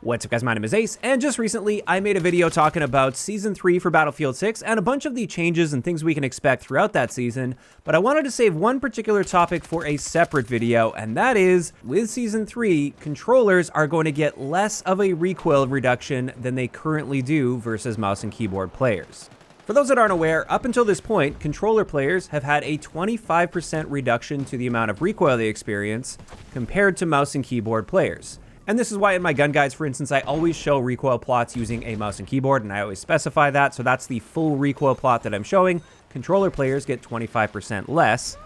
What's up guys, my name is Ace, and just recently I made a video talking about Season 3 for Battlefield 6 and a bunch of the changes and things we can expect throughout that season, but I wanted to save one particular topic for a separate video, and that is, with Season 3, controllers are going to get less of a recoil reduction than they currently do versus mouse and keyboard players. For those that aren't aware, up until this point, controller players have had a 25% reduction to the amount of recoil they experience compared to mouse and keyboard players. And this is why in my gun guides, for instance, I always show recoil plots using a mouse and keyboard, and I always specify that, so that's the full recoil plot that I'm showing. Controller players get 25% less.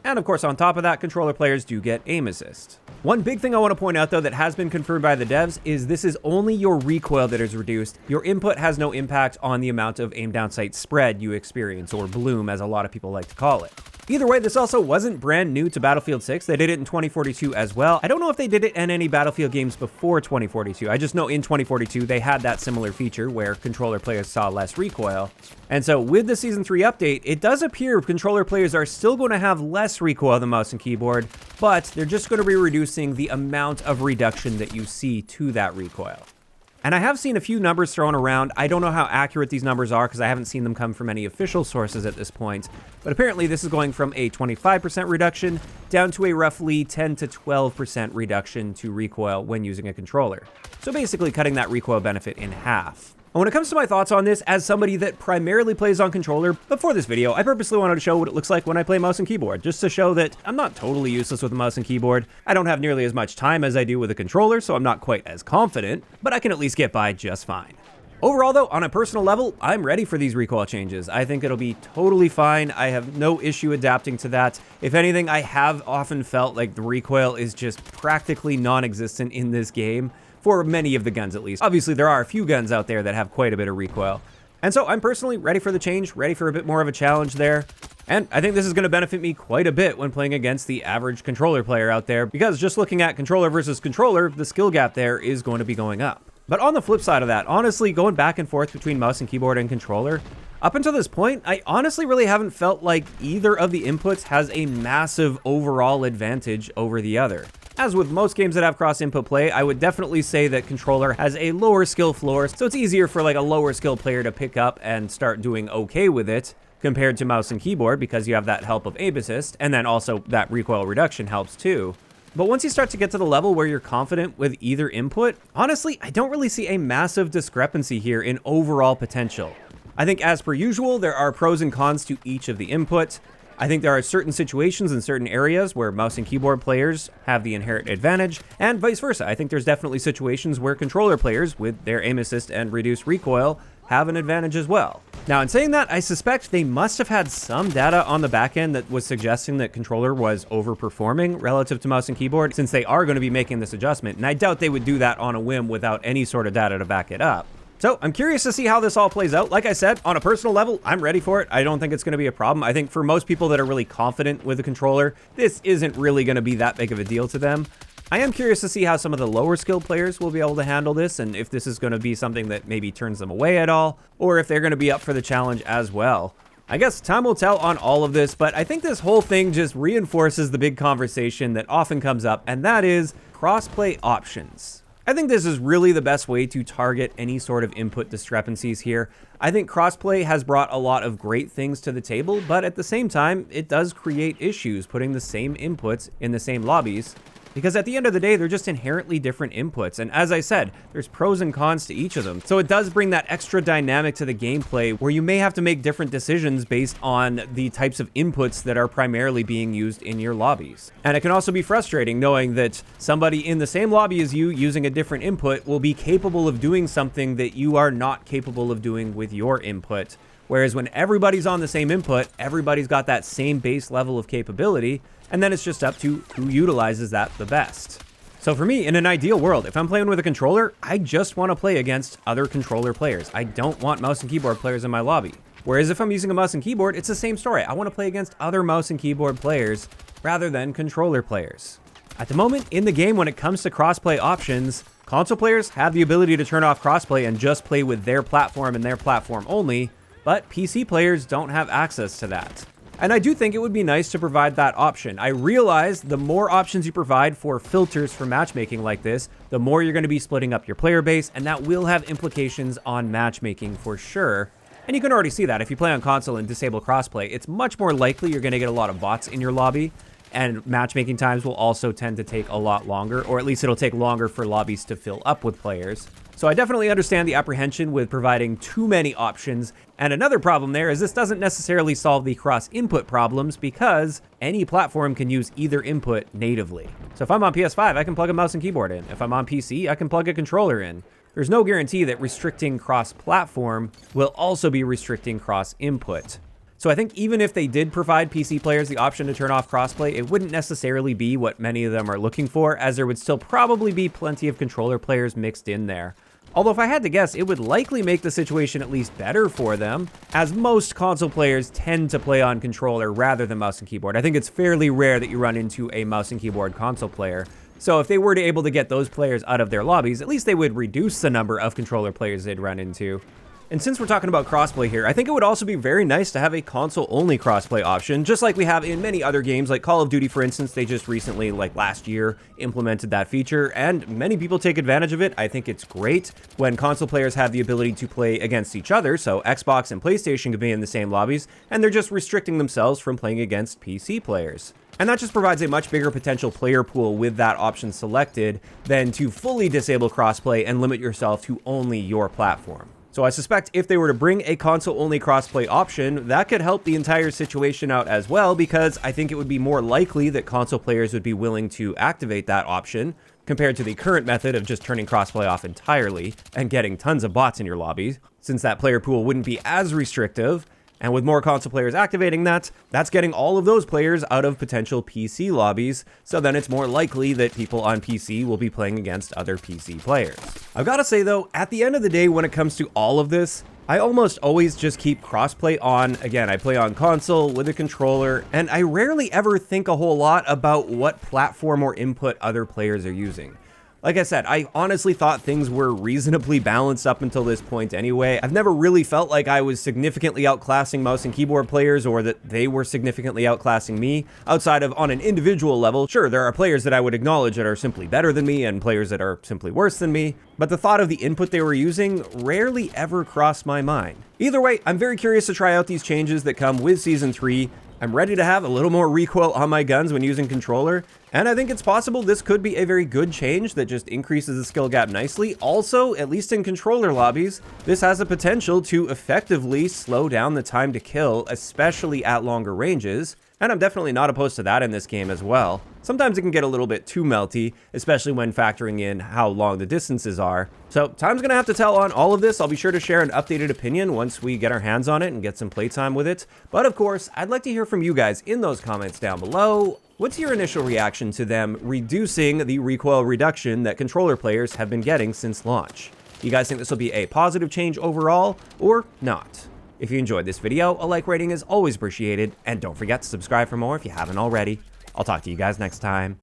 And of course, on top of that, controller players do get aim assist. One big thing I want to point out though that has been confirmed by the devs is this is only your recoil that is reduced. Your input has no impact on the amount of aim down sight spread you experience, or bloom as a lot of people like to call it. Either way, this also wasn't brand new to Battlefield 6. They did it in 2042 as well. I don't know if they did it in any Battlefield games before 2042. I just know in 2042 they had that similar feature where controller players saw less recoil. And so with the Season 3 update, it does appear controller players are still going to have less recoil than mouse and keyboard, but they're just going to be reducing the amount of reduction that you see to that recoil. And I have seen a few numbers thrown around. I don't know how accurate these numbers are because I haven't seen them come from any official sources at this point. But apparently this is going from a 25% reduction down to a roughly 10 to 12% reduction to recoil when using a controller. So basically cutting that recoil benefit in half. And when it comes to my thoughts on this, as somebody that primarily plays on controller, before this video, I purposely wanted to show what it looks like when I play mouse and keyboard, just to show that I'm not totally useless with a mouse and keyboard. I don't have nearly as much time as I do with a controller, so I'm not quite as confident, but I can at least get by just fine. Overall though, on a personal level, I'm ready for these recoil changes. I think it'll be totally fine. I have no issue adapting to that. If anything, I have often felt like the recoil is just practically non-existent in this game. For many of the guns at least. Obviously there are a few guns out there that have quite a bit of recoil. And so I'm personally ready for the change, ready for a bit more of a challenge there. And I think this is going to benefit me quite a bit when playing against the average controller player out there, because just looking at controller versus controller, the skill gap there is going to be going up. But on the flip side of that, honestly, going back and forth between mouse and keyboard and controller, up until this point, I honestly really haven't felt like either of the inputs has a massive overall advantage over the other. As with most games that have cross-input play, I would definitely say that controller has a lower skill floor, so it's easier for like a lower skill player to pick up and start doing okay with it compared to mouse and keyboard, because you have that help of aim assist, and then also that recoil reduction helps too. But once you start to get to the level where you're confident with either input, honestly, I don't really see a massive discrepancy here in overall potential. I think as per usual, there are pros and cons to each of the inputs. I think there are certain situations in certain areas where mouse and keyboard players have the inherent advantage, and vice versa. I think there's definitely situations where controller players, with their aim assist and reduced recoil, have an advantage as well. Now, in saying that, I suspect they must have had some data on the back end that was suggesting that controller was overperforming relative to mouse and keyboard, since they are going to be making this adjustment, and I doubt they would do that on a whim without any sort of data to back it up. So I'm curious to see how this all plays out. Like I said, on a personal level, I'm ready for it. I don't think it's going to be a problem. I think for most people that are really confident with the controller, this isn't really going to be that big of a deal to them. I am curious to see how some of the lower skill players will be able to handle this, and if this is going to be something that maybe turns them away at all, or if they're going to be up for the challenge as well. I guess time will tell on all of this, but I think this whole thing just reinforces the big conversation that often comes up, and that is crossplay options. I think this is really the best way to target any sort of input discrepancies here. I think crossplay has brought a lot of great things to the table, but at the same time, it does create issues putting the same inputs in the same lobbies, because at the end of the day, they're just inherently different inputs. And as I said, there's pros and cons to each of them. So it does bring that extra dynamic to the gameplay where you may have to make different decisions based on the types of inputs that are primarily being used in your lobbies. And it can also be frustrating knowing that somebody in the same lobby as you using a different input will be capable of doing something that you are not capable of doing with your input. Whereas when everybody's on the same input, everybody's got that same base level of capability, and then it's just up to who utilizes that the best. So for me, in an ideal world, if I'm playing with a controller, I just want to play against other controller players. I don't want mouse and keyboard players in my lobby. Whereas if I'm using a mouse and keyboard, it's the same story. I want to play against other mouse and keyboard players rather than controller players. At the moment in the game, when it comes to crossplay options, console players have the ability to turn off crossplay and just play with their platform and their platform only, but PC players don't have access to that. And I do think it would be nice to provide that option. I realize the more options you provide for filters for matchmaking like this, the more you're going to be splitting up your player base, and that will have implications on matchmaking for sure. And you can already see that if you play on console and disable crossplay, it's much more likely you're going to get a lot of bots in your lobby, and matchmaking times will also tend to take a lot longer, or at least it'll take longer for lobbies to fill up with players. So I definitely understand the apprehension with providing too many options. And another problem there is this doesn't necessarily solve the cross-input problems because any platform can use either input natively. So if I'm on PS5, I can plug a mouse and keyboard in. If I'm on PC, I can plug a controller in. There's no guarantee that restricting cross-platform will also be restricting cross-input. So I think even if they did provide PC players the option to turn off crossplay, it wouldn't necessarily be what many of them are looking for, as there would still probably be plenty of controller players mixed in there. Although if I had to guess, it would likely make the situation at least better for them, as most console players tend to play on controller rather than mouse and keyboard. I think it's fairly rare that you run into a mouse and keyboard console player. So if they were able to get those players out of their lobbies, at least they would reduce the number of controller players they'd run into. And since we're talking about crossplay here, I think it would also be very nice to have a console-only crossplay option, just like we have in many other games, like Call of Duty, for instance. They just recently, like last year, implemented that feature, and many people take advantage of it. I think it's great when console players have the ability to play against each other, so Xbox and PlayStation can be in the same lobbies, and they're just restricting themselves from playing against PC players. And that just provides a much bigger potential player pool with that option selected than to fully disable crossplay and limit yourself to only your platform. So I suspect if they were to bring a console-only crossplay option, that could help the entire situation out as well, because I think it would be more likely that console players would be willing to activate that option compared to the current method of just turning crossplay off entirely and getting tons of bots in your lobby, since that player pool wouldn't be as restrictive. And with more console players activating that, that's getting all of those players out of potential PC lobbies, so then it's more likely that people on PC will be playing against other PC players. I've got to say though, at the end of the day, when it comes to all of this, I almost always just keep crossplay on. Again, I play on console with a controller, and I rarely ever think a whole lot about what platform or input other players are using. Like I said, I honestly thought things were reasonably balanced up until this point anyway. I've never really felt like I was significantly outclassing mouse and keyboard players or that they were significantly outclassing me. Outside of on an individual level, sure, there are players that I would acknowledge that are simply better than me and players that are simply worse than me, but the thought of the input they were using rarely ever crossed my mind. Either way, I'm very curious to try out these changes that come with Season 3. I'm ready to have a little more recoil on my guns when using controller, and I think it's possible this could be a very good change that just increases the skill gap nicely. Also, at least in controller lobbies, this has a potential to effectively slow down the time to kill, especially at longer ranges, and I'm definitely not opposed to that in this game as well. Sometimes it can get a little bit too melty, especially when factoring in how long the distances are. So time's gonna have to tell on all of this. I'll be sure to share an updated opinion once we get our hands on it and get some playtime with it. But of course, I'd like to hear from you guys in those comments down below. What's your initial reaction to them reducing the recoil reduction that controller players have been getting since launch? Do you guys think this will be a positive change overall, or not? If you enjoyed this video, a like rating is always appreciated, and don't forget to subscribe for more if you haven't already. I'll talk to you guys next time.